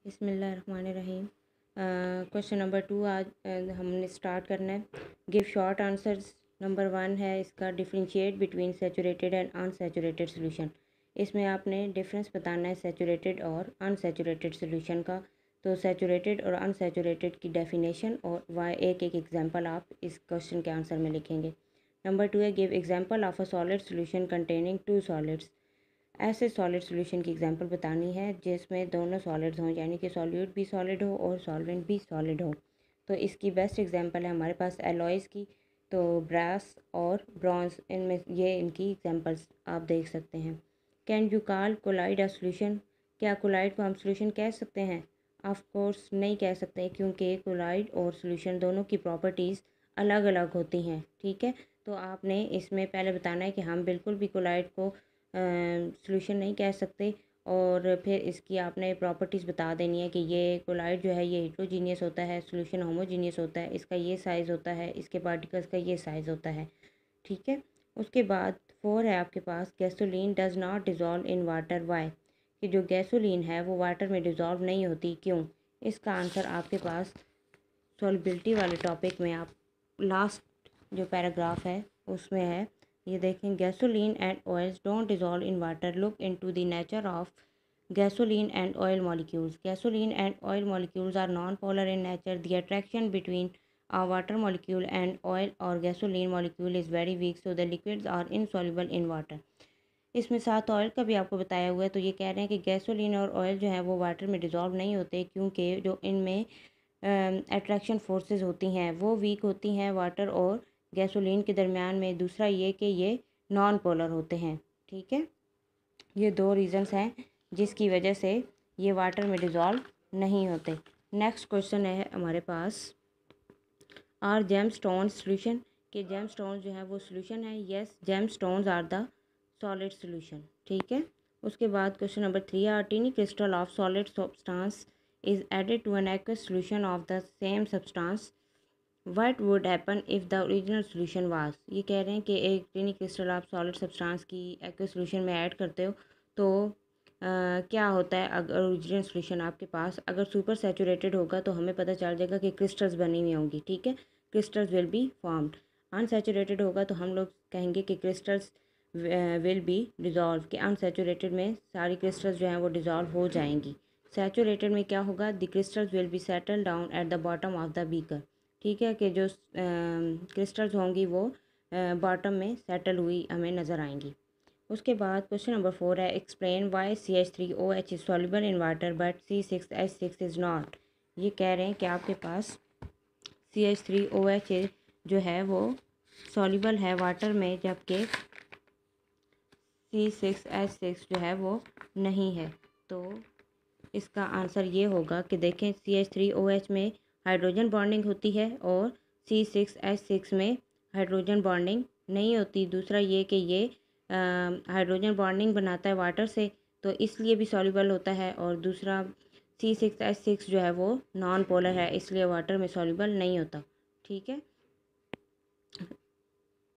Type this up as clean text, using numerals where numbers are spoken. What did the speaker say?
बिस्मिल्लाहिर्रहमानिर्रहीम। Question number 2 आज हमने स्टार्ट करना है। Give short answers. नंबर 1 है इसका, differentiate between saturated and unsaturated solution. इसमें आपने डिफरेंस बताना है सैचुरेटेड और अनसैचुरेटेड सोल्यूशन का। तो सैचुरेटेड और अनसैचुरेटेड की डेफिनेशन और वह एक एक एग्जांपल आप इस क्वेश्चन के आंसर में लिखेंगे। नंबर 2 है give example of a solid solution containing two solids. ऐसे सॉलिड सोल्यूशन की एग्जांपल बतानी है जिसमें दोनों सॉलिड्स हों, यानी कि सॉल्यूट भी सॉलिड हो और सॉल्वेंट भी सॉलिड हो। तो इसकी बेस्ट एग्जांपल है हमारे पास एलॉयज़ की। तो ब्रास और ब्रॉन्ज, इनमें ये इनकी एग्जांपल्स आप देख सकते हैं। Can you call colloid a solution? क्या कोलाइड को हम सोल्यूशन कह सकते हैं? ऑफ कोर्स नहीं कह सकते, क्योंकि कोलाइड और सोल्यूशन दोनों की प्रॉपर्टीज़ अलग अलग होती हैं। ठीक है, तो आपने इसमें पहले बताना है कि हम बिल्कुल भी कोलाइड को सोल्यूशन नहीं कह सकते, और फिर इसकी आपने प्रॉपर्टीज़ बता देनी है कि ये कोलाइड जो है ये हेट्रोजीनियस होता है, सोल्यूशन होमोजीनियस होता है, इसका ये साइज़ होता है, इसके पार्टिकल्स का ये साइज़ होता है। ठीक है, उसके बाद 4 है आपके पास, gasoline does not dissolve in water why. कि जो गैसोलीन है वो वाटर में डिज़ोल्व नहीं होती, क्यों? इसका आंसर आपके पास सॉल्युबिलिटी वाले टॉपिक में आप लास्ट जो पैराग्राफ है उसमें है। ये देखें, gasoline and oils don't dissolve in water, look into the nature of gasoline and oil molecules. Gasoline and oil molecules are non-polar in nature. The attraction between a water molecule and oil or gasoline molecule is very weak, so the liquids are insoluble in water. इसमें साथ oil का भी आपको बताया हुआ है। तो ये कह रहे हैं कि गैसोलीन और ऑयल जो है वो वाटर में डिज़ोल्व नहीं होते, क्योंकि जो इनमें अट्रैक्शन फोर्सेस होती हैं वो वीक होती हैं वाटर और गैसोलीन के दरमियान में। दूसरा ये कि ये नॉन पोलर होते हैं। ठीक है, ये 2 रीज़न्स हैं जिसकी वजह से ये वाटर में डिज़ोल्व नहीं होते। नेक्स्ट क्वेश्चन है हमारे पास, आर जेम स्टोन सोल्यूशन? के जेम स्टोन जो है वो सोल्यूशन है। Yes, gem stones are the solid solution. ठीक है, उसके बाद question number 3, are tiny crystal of solid substance is added to an aqueous solution of the same substance, what would happen if the original solution was? ये कह रहे हैं कि एक टीनी क्रिस्टल आप सॉलिड सब्सटेंस की एक्वस सोल्यूशन में add करते हो तो क्या होता है अगर ओरिजिनल सोल्यूशन आपके पास अगर सुपर सैचुरेटेड होगा, तो हमें पता चल जाएगा कि क्रिस्टल्स बनी हुई होंगी। ठीक है, crystals will be formed. Unsaturated होगा तो हम लोग कहेंगे कि क्रिस्टल्स विल बी डिज़ोल्व, कि अनसैचुरेटेड में सारी क्रिस्टल्स जो हैं वो डिज़ोल्व हो जाएंगी। सैचुरेटेड में क्या होगा? The crystals will be settle down at the bottom of the beaker. ठीक है, कि जो क्रिस्टल्स होंगी वो बॉटम में सेटल हुई हमें नज़र आएंगी। उसके बाद क्वेश्चन नंबर 4 है, explain why CH3OH is soluble in water but C6H6 is not. ये कह रहे हैं कि आपके पास CH3OH जो है वो सॉल्युबल है वाटर में, जबकि C6H6 जो है वो नहीं है। तो इसका आंसर ये होगा कि देखें, CH3OH में हाइड्रोजन बॉन्डिंग होती है और C6H6 में हाइड्रोजन बॉन्डिंग नहीं होती। दूसरा ये कि ये हाइड्रोजन बॉन्डिंग बनाता है वाटर से, तो इसलिए भी सॉल्युबल होता है। और दूसरा C6H6 जो है वो नॉन पोलर है, इसलिए वाटर में सॉल्युबल नहीं होता। ठीक है,